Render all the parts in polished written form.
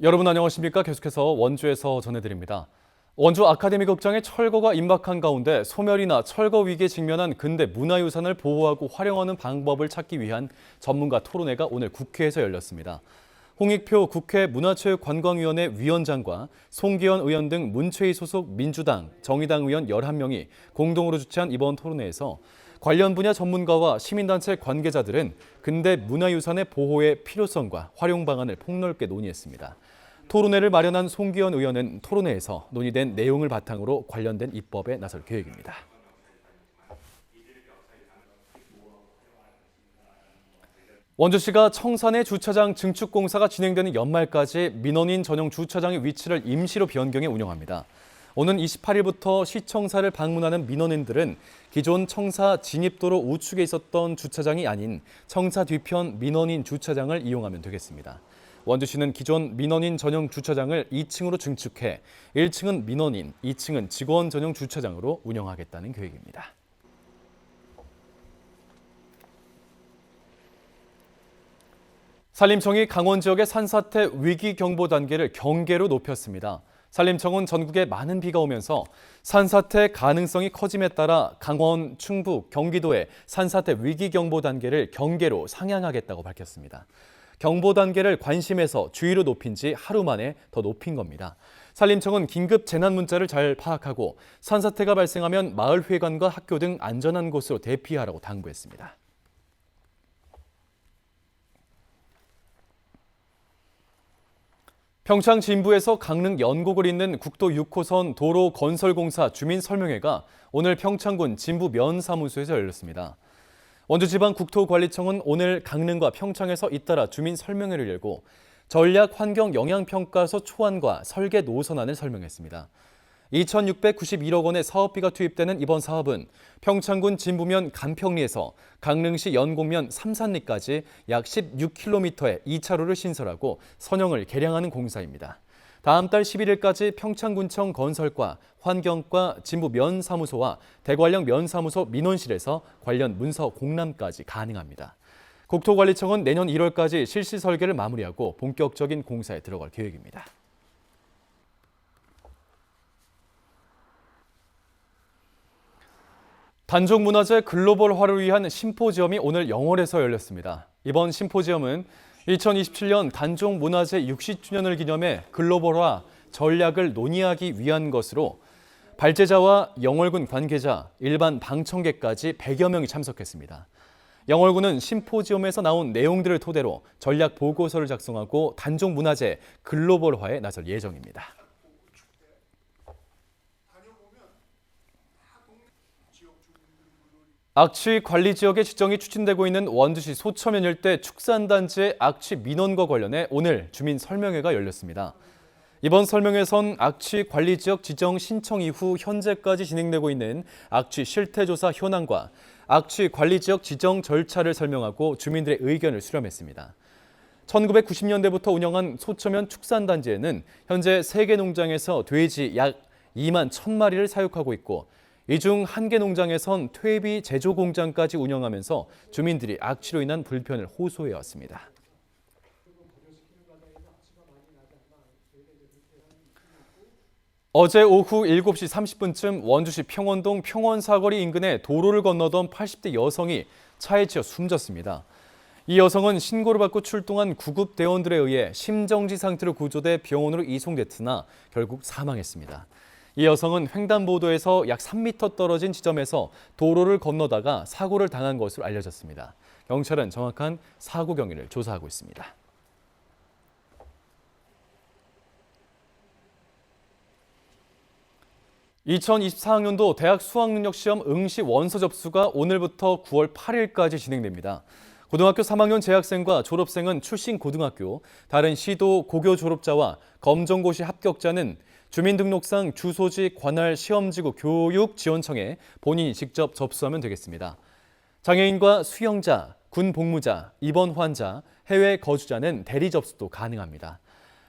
여러분 안녕하십니까? 계속해서 원주에서 전해드립니다. 원주 아카데미 극장에 철거가 임박한 가운데 소멸이나 철거 위기에 직면한 근대 문화유산을 보호하고 활용하는 방법을 찾기 위한 전문가 토론회가 오늘 국회에서 열렸습니다. 홍익표 국회 문화체육관광위원회 위원장과 송기현 의원 등 문체위 소속 민주당, 정의당 의원 11명이 공동으로 주최한 이번 토론회에서 관련 분야 전문가와 시민단체 관계자들은 근대 문화유산의 보호의 필요성과 활용 방안을 폭넓게 논의했습니다. 토론회를 마련한 송기현 의원은 토론회에서 논의된 내용을 바탕으로 관련된 입법에 나설 계획입니다. 원주시가 청산의 주차장 증축 공사가 진행되는 연말까지 민원인 전용 주차장의 위치를 임시로 변경해 운영합니다. 오는 28일부터 시청사를 방문하는 민원인들은 기존 청사 진입도로 우측에 있었던 주차장이 아닌 청사 뒤편 민원인 주차장을 이용하면 되겠습니다. 원주시는 기존 민원인 전용 주차장을 2층으로 증축해 1층은 민원인, 2층은 직원 전용 주차장으로 운영하겠다는 계획입니다. 산림청이 강원 지역의 산사태 위기 경보 단계를 경계로 높였습니다. 산림청은 전국에 많은 비가 오면서 산사태 가능성이 커짐에 따라 강원, 충북, 경기도의 산사태 위기 경보 단계를 경계로 상향하겠다고 밝혔습니다. 경보 단계를 관심에서 주의로 높인 지 하루 만에 더 높인 겁니다. 산림청은 긴급 재난 문자를 잘 파악하고 산사태가 발생하면 마을회관과 학교 등 안전한 곳으로 대피하라고 당부했습니다. 평창 진부에서 강릉 연곡을 잇는 국도 6호선 도로 건설공사 주민설명회가 오늘 평창군 진부 면사무소에서 열렸습니다. 원주지방국토관리청은 오늘 강릉과 평창에서 잇따라 주민설명회를 열고 전략 환경 영향평가서 초안과 설계 노선안을 설명했습니다. 2,691억 원의 사업비가 투입되는 이번 사업은 평창군 진부면 간평리에서 강릉시 연곡면 삼산리까지 약 16km의 2차로를 신설하고 선형을 개량하는 공사입니다. 다음 달 11일까지 평창군청 건설과 환경과 진부 면사무소와 대관령 면사무소 민원실에서 관련 문서 공람까지 가능합니다. 국토관리청은 내년 1월까지 실시 설계를 마무리하고 본격적인 공사에 들어갈 계획입니다. 단종문화재 글로벌화를 위한 심포지엄이 오늘 영월에서 열렸습니다. 이번 심포지엄은 2027년 단종문화재 60주년을 기념해 글로벌화 전략을 논의하기 위한 것으로 발제자와 영월군 관계자, 일반 방청객까지 100여 명이 참석했습니다. 영월군은 심포지엄에서 나온 내용들을 토대로 전략 보고서를 작성하고 단종문화재 글로벌화에 나설 예정입니다. 악취 관리 지역의 지정이 추진되고 있는 원주시 소천면 일대 축산단지의 악취 민원과 관련해 오늘 주민 설명회가 열렸습니다. 이번 설명회에선 악취 관리 지역 지정 신청 이후 현재까지 진행되고 있는 악취 실태조사 현황과 악취 관리 지역 지정 절차를 설명하고 주민들의 의견을 수렴했습니다. 1990년대부터 운영한 소천면 축산단지에는 현재 3개 농장에서 돼지 약 2만 1,000마리를 사육하고 있고 이 중 1개 농장에선 퇴비 제조 공장까지 운영하면서 주민들이 악취로 인한 불편을 호소해왔습니다. 어제 오후 7시 30분쯤 원주시 평원동 평원사거리 인근에 도로를 건너던 80대 여성이 차에 치여 숨졌습니다. 이 여성은 신고를 받고 출동한 구급대원들에 의해 심정지 상태로 구조돼 병원으로 이송됐으나 결국 사망했습니다. 이 여성은 횡단보도에서 약 3m 떨어진 지점에서 도로를 건너다가 사고를 당한 것으로 알려졌습니다. 경찰은 정확한 사고 경위를 조사하고 있습니다. 2024학년도 대학 수학능력시험 응시 원서 접수가 오늘부터 9월 8일까지 진행됩니다. 고등학교 3학년 재학생과 졸업생은 출신 고등학교, 다른 시도 고교 졸업자와 검정고시 합격자는 주민등록상 주소지 관할 시험지구 교육지원청에 본인이 직접 접수하면 되겠습니다. 장애인과 수영자, 군 복무자, 입원 환자, 해외 거주자는 대리 접수도 가능합니다.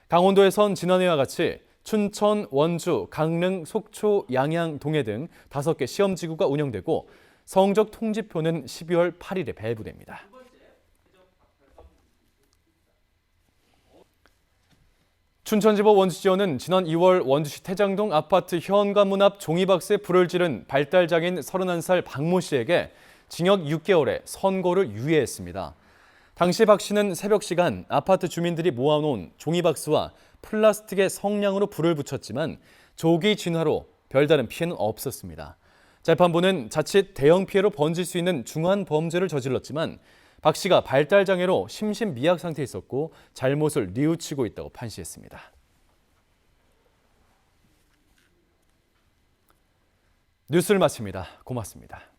강원도에선 지난해와 같이 춘천, 원주, 강릉, 속초, 양양, 동해 등 5개 시험지구가 운영되고 성적 통지표는 12월 8일에 발부됩니다. 춘천지법 원주지원은 지난 2월 원주시 태장동 아파트 현관문 앞 종이박스에 불을 지른 발달장애인 31살 박모 씨에게 징역 6개월에 선고를 유예했습니다. 당시 박 씨는 새벽 시간 아파트 주민들이 모아놓은 종이박스와 플라스틱의 성냥으로 불을 붙였지만 조기 진화로 별다른 피해는 없었습니다. 재판부는 자칫 대형 피해로 번질 수 있는 중한 범죄를 저질렀지만 박 씨가 발달장애로 심신미약 상태에 있었고 잘못을 뉘우치고 있다고 판시했습니다. 뉴스를 마칩니다. 고맙습니다.